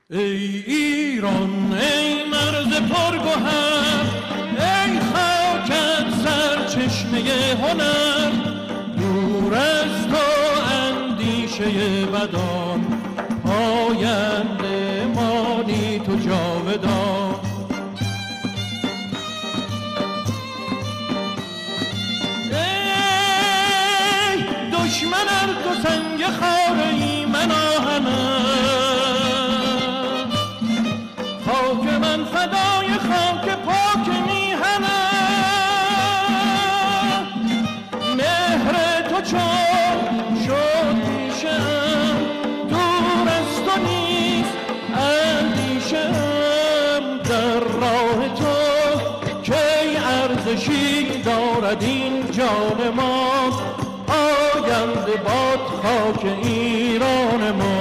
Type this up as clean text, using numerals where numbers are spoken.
ای ایران ای مرز پرگوهر، ای خاکت سرچشمه هنر، دور از تو اندیشه بدان، پاینده مانی تو جاودان. ای دشمن ار تو سنگ خاره من آهنم، خاک من فدای خاک پاک میهنم. مهر تو چون شد پیشم، دور از تو نیست اندیشم. در راه تو کی ارزشی دارد این جان ما، آینده باد خاک ایران ما.